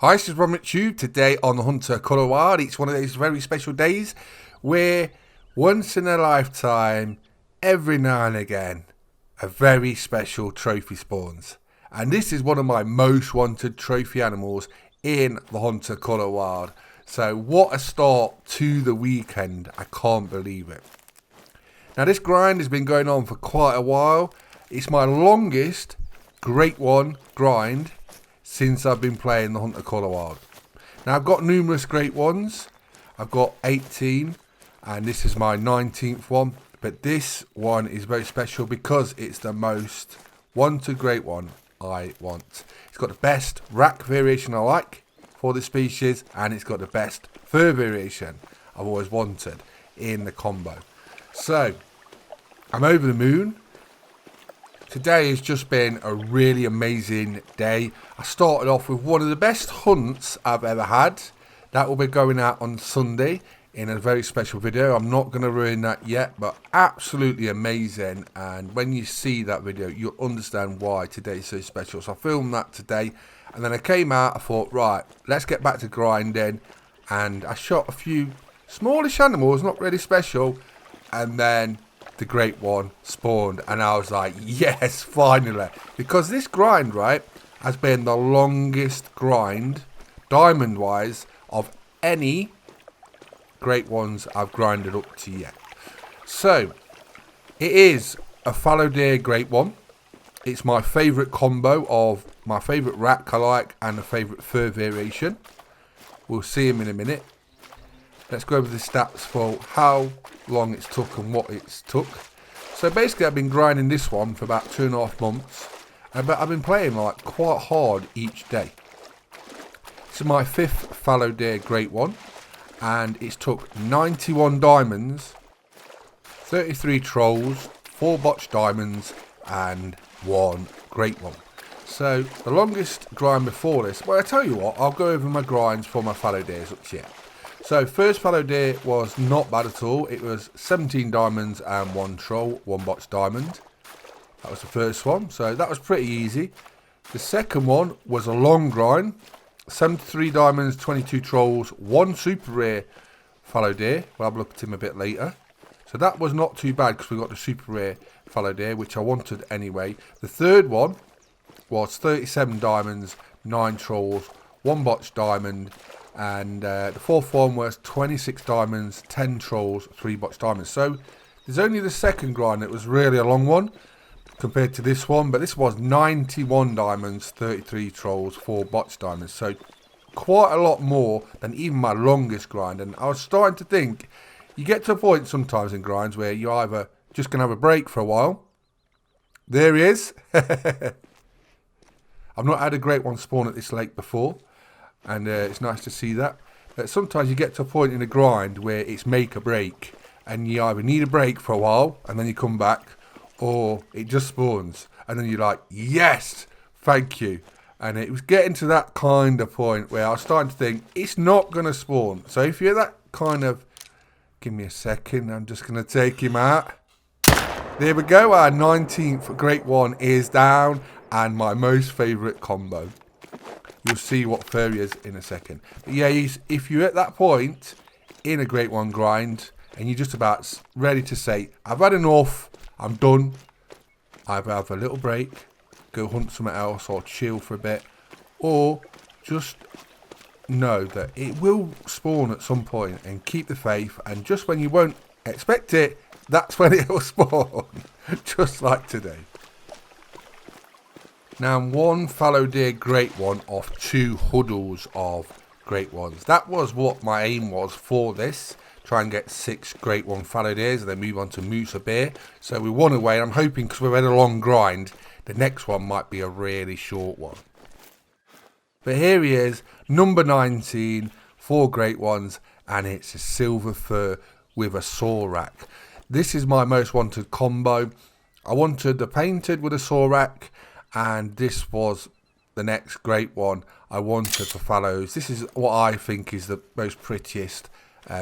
Hi, this is Ron Tube. Today on the Hunter Colour Wild, it's one of those very special days where once in a lifetime, every now and again, a very special trophy spawns. And this is one of my most wanted trophy animals in the Hunter Colour Wild. So what a start to the weekend, I can't believe it. Now this grind has been going on for quite a while. It's my longest Great One grind since I've been playing the Hunter Colour Wild. Now I've got numerous Great Ones. I've got 18 and this is my 19th one. But this one is very special because it's the most wanted Great One I want. It's got the best rack variation I like for the species, and it's got the best fur variation I've always wanted in the combo. So I'm over the moon. Today has just been a really amazing day. I started off with one of the best hunts I've ever had. That will be going out on Sunday in a very special video. I'm not going to ruin that yet, but absolutely amazing. And when you see that video, you'll understand why today is so special. So I filmed that today, and then I came out, I thought, right, let's get back to grinding. And I shot a few smallish animals, not really special, and then the Great One spawned, and I was like, yes, finally, because this grind, right, has been the longest grind diamond wise of any Great Ones I've grinded up to yet. So it is a Fallow Deer Great One. It's my favorite combo of my favorite rack I like and a favorite fur variation. We'll see him in a minute. Let's go over the stats for how long it's took and what it's took. So basically I've been grinding this one for about 2.5 months, but I've been playing like quite hard each day. This is my 5th Fallow Deer Great One, and it's took 91 diamonds, 33 trolls, 4 botched diamonds and 1 Great One. So the longest grind before this, well, I tell you what, I'll go over my grinds for my Fallow Deers up to here. So first Fallow Deer was not bad at all. It was 17 diamonds and 1 troll, 1 botched diamond. That was the first one, so that was pretty easy. The second one was a long grind. 73 diamonds, 22 trolls, 1 super rare Fallow Deer. We'll have a look at him a bit later. So that was not too bad because we got the super rare Fallow Deer, which I wanted anyway. The third one was 37 diamonds, 9 trolls, 1 botched diamond. And the fourth one was 26 diamonds, 10 trolls, 3 botched diamonds. So there's only the second grind that was really a long one compared to this one. But this was 91 diamonds, 33 trolls, 4 botched diamonds. So quite a lot more than even my longest grind. And I was starting to think, you get to a point sometimes in grinds where you're either just going to have a break for a while. There he is. I've not had a Great One spawn at this lake before. And it's nice to see that. But sometimes you get to a point in a grind where it's make or break. And you either need a break for a while and then you come back, or it just spawns. And then you're like, yes, thank you. And it was getting to that kind of point where I was starting to think, it's not going to spawn. So if you're that kind of, give me a second, I'm just going to take him out. There we go, our 19th Great One is down. And my most favourite combo. You'll see what fur he is in a second. But yeah, if you're at that point in a Great One grind and you're just about ready to say, I've had enough, I'm done, either have a little break, go hunt something else or chill for a bit, or just know that it will spawn at some point and keep the faith, and just when you won't expect it, that's when it will spawn, just like today. Now, 1 Fallow Deer Great One off 2 huddles of Great Ones. That was what my aim was for this. Try and get 6 Great One Fallow Deers and then move on to moose or bear. So we won away. I'm hoping, because we've had a long grind, the next one might be a really short one. But here he is, number 19, 4 Great Ones, and it's a silver fur with a saw rack. This is my most wanted combo. I wanted the painted with a saw rack, and this was the next Great One I wanted for fallows. This is what I think is the most prettiest,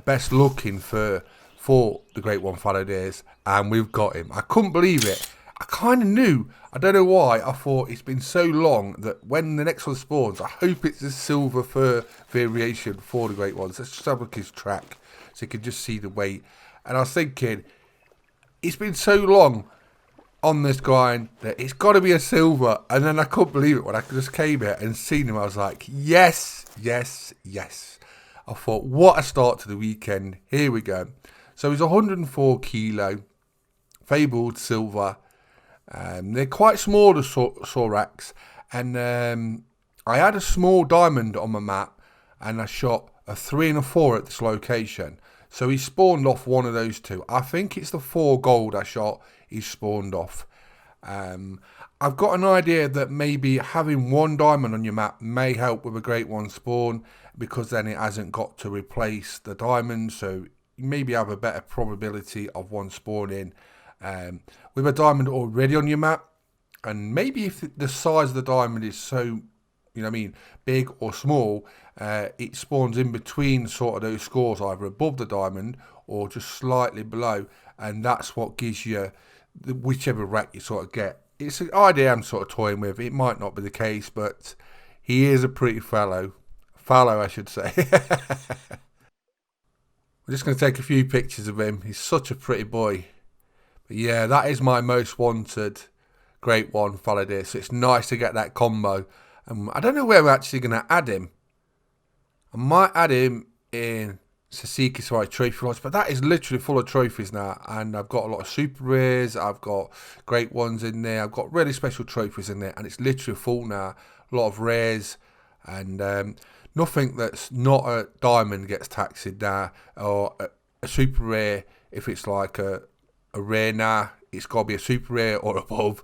best looking fur for the Great One Fallow Deers, and we've got him. I couldn't believe it. I kind of knew. I don't know why. I thought it's been so long that when the next one spawns, I hope it's a silver fur variation for the great ones. Let's just have a look at his track so you can just see the weight. And I was thinking, it's been so long on this grind that it's got to be a silver. And then I couldn't believe it when I just came here and seen him. I was like, yes, yes, yes. I thought, what a start to the weekend. Here we go. So he's 104 kilo, fabled silver. They're quite small, the Sorax, and I had a small diamond on my map, and I shot a 3 and a 4 at this location. So he spawned off one of those two. I think it's the 4 gold I shot. He spawned off. I've got an idea that maybe having 1 diamond on your map may help with a great one spawn, because then it hasn't got to replace the diamond. So you maybe have a better probability of one spawning with a diamond already on your map. And maybe if the size of the diamond is so, you know what I mean, big or small, it spawns in between sort of those scores, either above the diamond or just slightly below, and that's what gives you whichever rack you sort of get. It's an idea I'm sort of toying with. It might not be the case, but he is a pretty fallow I should say. I'm just going to take a few pictures of him. He's such a pretty boy. But yeah, that is my most wanted Great One Fallow Deer. So it's nice to get that combo. I don't know where we're actually going to add him. I might add him in Sasiki Safari Trophy Lodge, but that is literally full of trophies now. And I've got a lot of super rares. I've got great ones in there. I've got really special trophies in there. And it's literally full now. A lot of rares. And nothing that's not a diamond gets taxed now. Or a super rare, if it's like a rare now, it's got to be a super rare or above,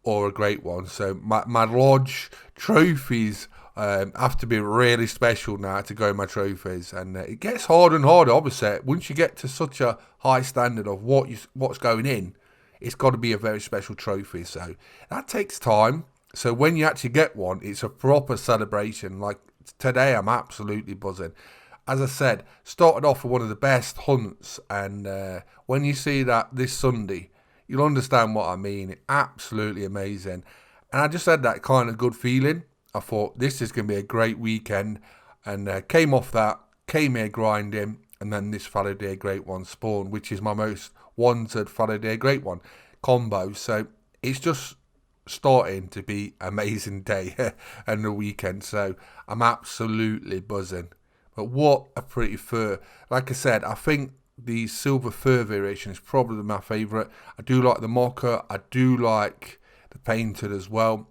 or a great one. So my lodge trophies have to be really special now to go in my trophies, and it gets harder and harder. Obviously, once you get to such a high standard of what's going in, it's got to be a very special trophy. So that takes time. So when you actually get one, it's a proper celebration. Like today, I'm absolutely buzzing. As I said, started off with one of the best hunts, and when you see that this Sunday, you'll understand what I mean. Absolutely amazing. And I just had that kind of good feeling. I thought this is going to be a great weekend, and came off that, came here grinding, and then this Fallow Deer Great One spawn, which is my most wanted Fallow Deer Great One combo. So it's just starting to be an amazing day and the weekend. So I'm absolutely buzzing. But what a pretty fur. Like I said, I think the silver fur variation is probably my favourite. I do like the mocha. I do like the painted as well.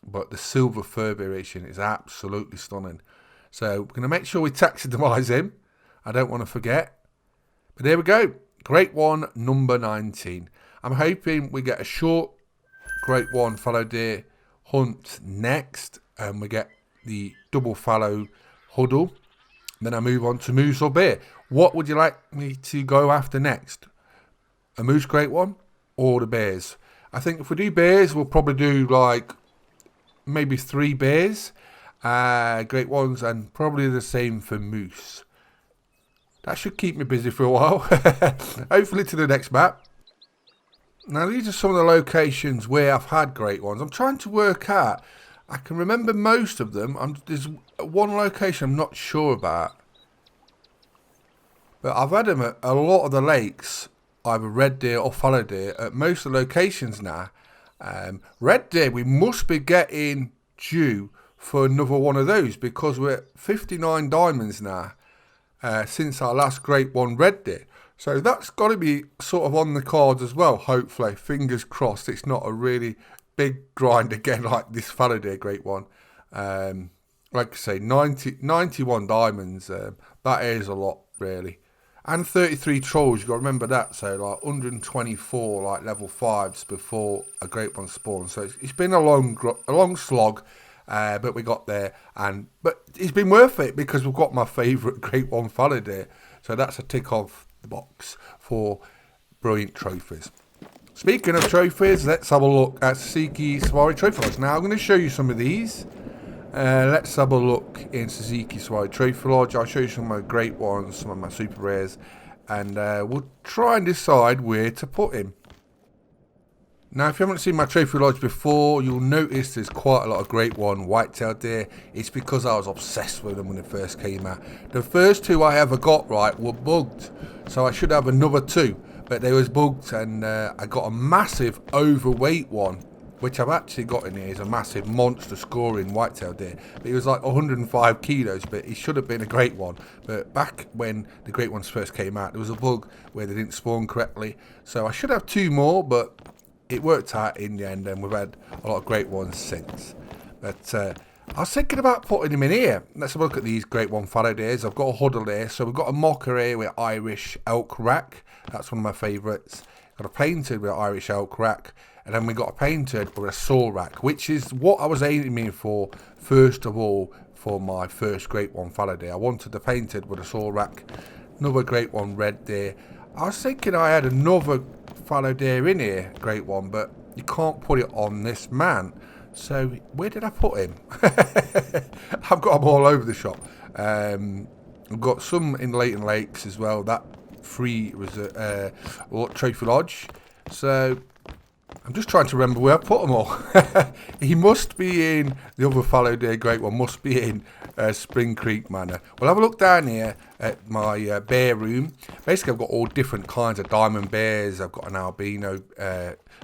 But the silver fur variation is absolutely stunning. So we're going to make sure we taxidermise him. I don't want to forget. But there we go. Great One number 19. I'm hoping we get a short Great One Fallow Deer hunt next. And we get the double fallow huddle. Then I move on to moose or bear. What would you like me to go after next? A moose great one or the bears? I think if we do bears, we'll probably do like maybe 3 bears, great ones, and probably the same for moose. That should keep me busy for a while. Hopefully to the next map. Now these are some of the locations where I've had great ones. I'm trying to work out. I can remember most of them. There's one location I'm not sure about. But I've had them at a lot of the lakes, either red deer or fallow deer, at most of the locations now. Red deer, we must be getting due for another one of those, because we're at 59 diamonds now since our last Great One red deer. So that's got to be sort of on the cards as well, hopefully. Fingers crossed it's not a really big grind again like this Fallow Deer Great One. Like I say, 91 diamonds, that is a lot really. And 33 trolls, you've got to remember that. So like 124 like level 5s before a Great One spawn. So it's been a long slog, but we got there. But it's been worth it because we've got my favourite Great One Fallow Deer. So that's a tick off the box for brilliant trophies. Speaking of trophies, let's have a look at Sasiki Safari Trophy Lodge. Now I'm going to show you some of these. Let's have a look in Sasiki Safari Trophy Lodge. I'll show you some of my great ones, some of my super rares, and we'll try and decide where to put him. Now, if you haven't seen my trophy lodge before, you'll notice there's quite a lot of Great One white-tailed deer. It's because I was obsessed with them when they first came out. The first two I ever got right were bugged, so I should have another two, but they was bugged, and I got a massive overweight one, which I've actually got in here. Is a massive monster scoring white-tailed deer. He was like 105 kilos, but he should have been a Great One. But back when the Great Ones first came out, there was a bug where they didn't spawn correctly, so I should have two more, but it worked out in the end, and we've had a lot of Great Ones since. But I was thinking about putting them in here. Let's have a look at these Great One Fallow Deers. I've got a huddle here. So we've got a mocker here with Irish elk rack. That's one of my favourites. Got a painted with Irish elk rack. And then we got a painted with a saw rack, which is what I was aiming for first of all for my first Great One Fallow Deer. I wanted the painted with a saw rack. Another Great One red deer. I was thinking I had another fallow deer in here, Great One, but you can't put it on this man. So where did I put him? I've got them all over the shop. I've got some in Leighton Lakes as well. That free trophy lodge. So I'm just trying to remember where I put them all. He must be in the other fallow deer. Great One must be in Spring Creek Manor. We'll have a look down here at my bear room. Basically, I've got all different kinds of diamond bears. I've got an albino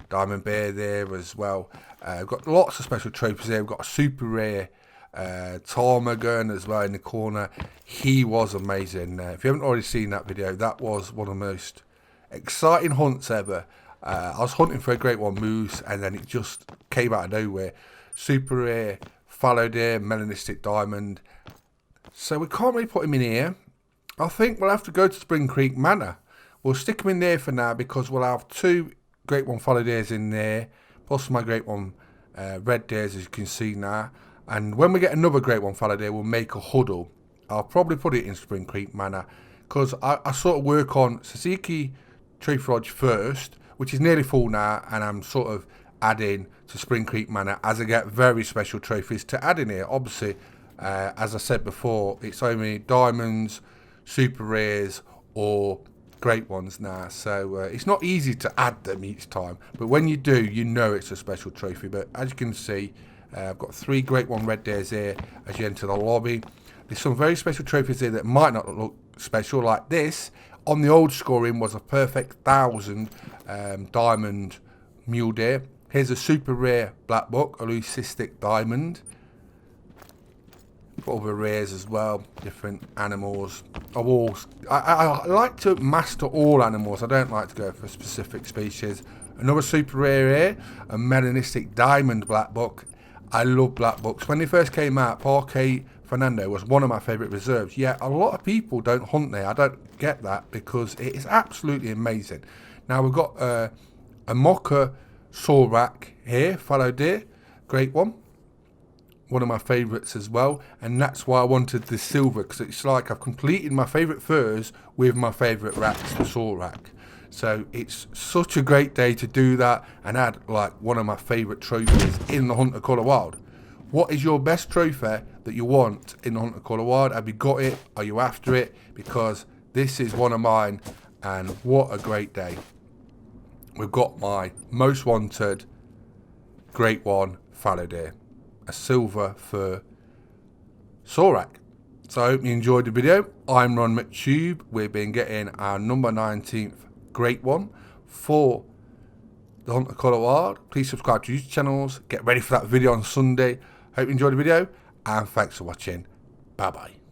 diamond bear there as well. I've got lots of special trophies there. I've got a super rare ptarmigan as well in the corner. He was amazing. If you haven't already seen that video, that was one of the most exciting hunts ever. I was hunting for a Great One moose, and then it just came out of nowhere. Super rare fallow deer, melanistic diamond. So we can't really put him in here. I think we'll have to go to Spring Creek Manor. We'll stick him in there for now because we'll have two Great One fallow deers in there, plus my Great One red deers, as you can see now. And when we get another Great One fallow deer, we'll make a huddle. I'll probably put it in Spring Creek Manor because I sort of work on Suzuki Trophy Lodge first, which is nearly full now, and I'm sort of adding to Spring Creek Manor as I get very special trophies to add in here. Obviously, as I said before, it's only diamonds, super rares, or Great Ones now, so it's not easy to add them each time, but when you do, you know it's a special trophy. But as you can see, I've got 3 Great One red deers here as you enter the lobby. There's some very special trophies here that might not look special, like this. On the old scoring was a perfect 1,000 diamond mule deer. Here's a super rare black buck, a leucistic diamond. Other rares as well, different animals. I like to master all animals. I don't like to go for specific species. Another super rare here, a melanistic diamond black buck. I love black bucks. When they first came out, Parque Fernando was one of my favourite reserves. Yet a lot of people don't hunt there. I don't get that because it is absolutely amazing. Now we've got a mocker saw rack here, fallow deer, Great One. One of my favourites as well, and that's why I wanted the silver, because it's like I've completed my favourite furs with my favourite racks, the saw rack. So it's such a great day to do that and add like one of my favourite trophies in the Hunter Colour Wild. What is your best trophy that you want in the Hunter Colour Wild? Have you got it? Are you after it? Because this is one of mine, and what a great day. We've got my most wanted Great One fallow deer, a silver fur saw rack. So I hope you enjoyed the video. I'm Ron McTube. We've been getting our number 19th Great One for the Hunter Colour Wild. Please subscribe to YouTube channels. Get ready for that video on Sunday. Hope you enjoyed the video, and thanks for watching. Bye bye.